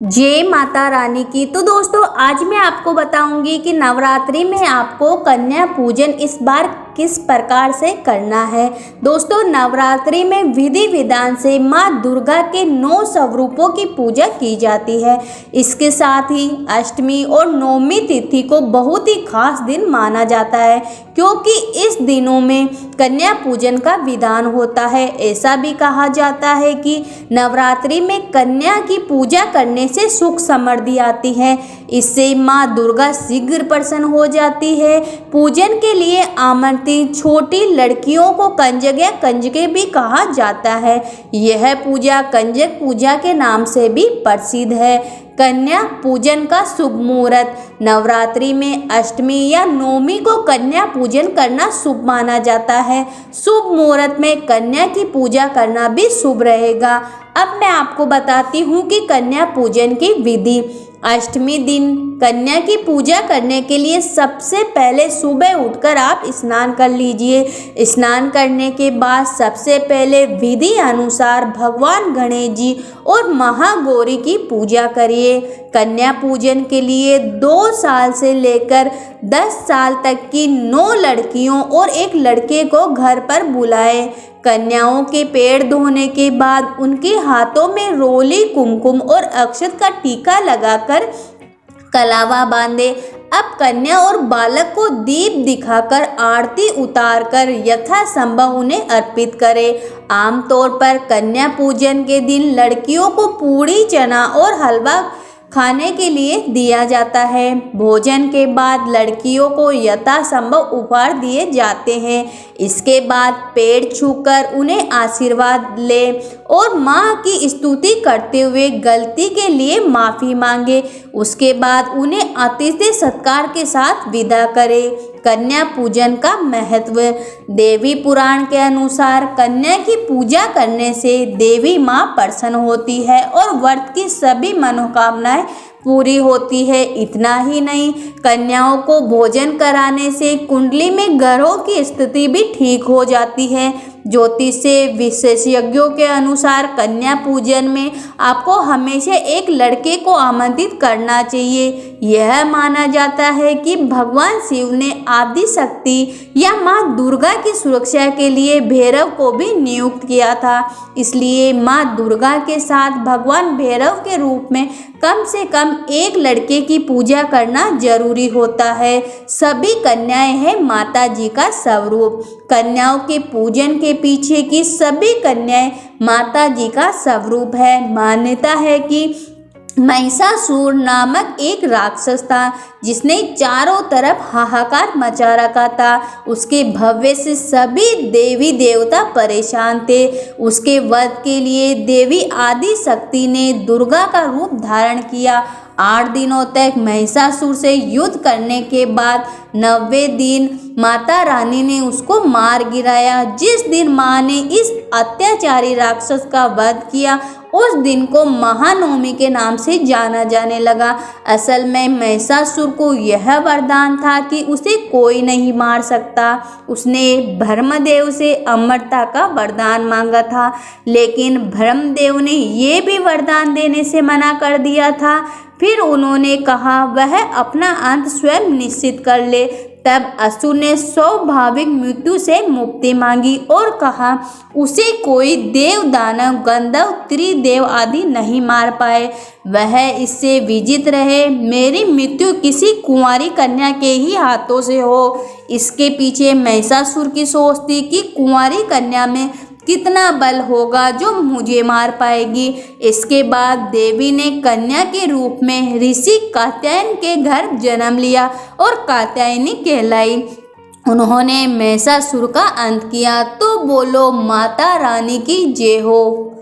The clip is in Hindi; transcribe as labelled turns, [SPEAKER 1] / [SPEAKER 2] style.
[SPEAKER 1] जय माता रानी की। तो दोस्तों आज मैं आपको बताऊंगी कि नवरात्रि में आपको कन्या पूजन इस बार किस प्रकार से करना है। दोस्तों नवरात्रि में विधि विधान से माँ दुर्गा के 9 स्वरूपों की पूजा की जाती है। इसके साथ ही अष्टमी और नवमी तिथि को बहुत ही खास दिन माना जाता है, क्योंकि इस दिनों में कन्या पूजन का विधान होता है। ऐसा भी कहा जाता है कि नवरात्रि में कन्या की पूजा करने से सुख समृद्धि आती है। इससे माँ दुर्गा शीघ्र प्रसन्न हो जाती है। पूजन के लिए आमंत्रित छोटी लड़कियों को कंजक या कंजके भी कहा जाता है। यह पूजा कंजक पूजा के नाम से भी प्रसिद्ध है। कन्या पूजन का शुभ मुहूर्त। नवरात्रि में अष्टमी या नवमी को कन्या पूजन करना शुभ माना जाता है। शुभ मुहूर्त में कन्या की पूजा करना भी शुभ रहेगा। अब मैं आपको बताती हूँ कि कन्या पूजन की विधि। अष्टमी दिन कन्या की पूजा करने के लिए सबसे पहले सुबह उठकर आप स्नान कर लीजिए। स्नान करने के बाद सबसे पहले विधि अनुसार भगवान गणेश जी और महागौरी की पूजा करिए। कन्या पूजन के लिए 2 साल से लेकर 10 साल तक की 9 लड़कियों और 1 लड़के को घर पर बुलाएं। कन्याओं के पैर धोने के बाद उनके हाथों में रोली, कुमकुम और अक्षत का टीका लगाकर कलावा बांधे। अब कन्या और बालक को दीप दिखाकर आरती उतारकर यथासंभव उन्हें अर्पित करें। आमतौर पर कन्या पूजन के दिन लड़कियों को पूड़ी, चना और हलवा खाने के लिए दिया जाता है। भोजन के बाद लड़कियों को यथासंभव उपहार दिए जाते हैं। इसके बाद पैर छूकर उन्हें आशीर्वाद ले और माँ की स्तुति करते हुए गलती के लिए माफ़ी मांगे। उसके बाद उन्हें अतिथि सत्कार के साथ विदा करें। कन्या पूजन का महत्व। देवी पुराण के अनुसार कन्या की पूजा करने से देवी माँ प्रसन्न होती है और व्रत की सभी मनोकामनाएं पूरी होती है। इतना ही नहीं, कन्याओं को भोजन कराने से कुंडली में ग्रहों की स्थिति भी ठीक हो जाती है। ज्योतिष से विशेषज्ञों के अनुसार कन्या पूजन में आपको हमेशा एक लड़के को आमंत्रित करना चाहिए। यह माना जाता है कि भगवान शिव ने आदि शक्ति या माँ दुर्गा की सुरक्षा के लिए भैरव को भी नियुक्त किया था। इसलिए माँ दुर्गा के साथ भगवान भैरव के रूप में कम से कम एक लड़के की पूजा करना जरूरी होता है। सभी कन्याएं हैं माता जी का स्वरूप। कन्याओं के पूजन के पीछे की सभी कन्याएं माता जी का स्वरूप है। मान्यता है कि महिषासुर नामक एक राक्षस था जिसने चारों तरफ हाहाकार मचा रखा था। उसके भव्य से सभी देवी देवता परेशान थे। उसके वध के लिए देवी आदि शक्ति ने दुर्गा का रूप धारण किया। 8 दिनों तक महिषासुर से युद्ध करने के बाद 90वें दिन माता रानी ने उसको मार गिराया। जिस दिन माँ ने इस अत्याचारी राक्षस का वध किया उस दिन को महानवमी के नाम से जाना जाने लगा। असल में महिषासुर को यह वरदान था कि उसे कोई नहीं मार सकता। उसने ब्रह्मदेव से अमरता का वरदान मांगा था, लेकिन ब्रह्मदेव ने ये भी वरदान देने से मना कर दिया था। फिर उन्होंने कहा वह अपना अंत स्वयं निश्चित कर ले। तब असुर ने स्वाभाविक मृत्यु से मुक्ति मांगी और कहा उसे कोई देव, दानव, गंधर्व, त्रिदेव आदि नहीं मार पाए। वह इससे विजित रहे, मेरी मृत्यु किसी कुंवारी कन्या के ही हाथों से हो। इसके पीछे महिषासुर की सोच थी कि कुंवारी कन्या में कितना बल होगा जो मुझे मार पाएगी। इसके बाद देवी ने कन्या के रूप में ऋषि कात्यायन के घर जन्म लिया और कात्यायनी कहलाई। उन्होंने महिषासुर का अंत किया। तो बोलो माता रानी की जय हो।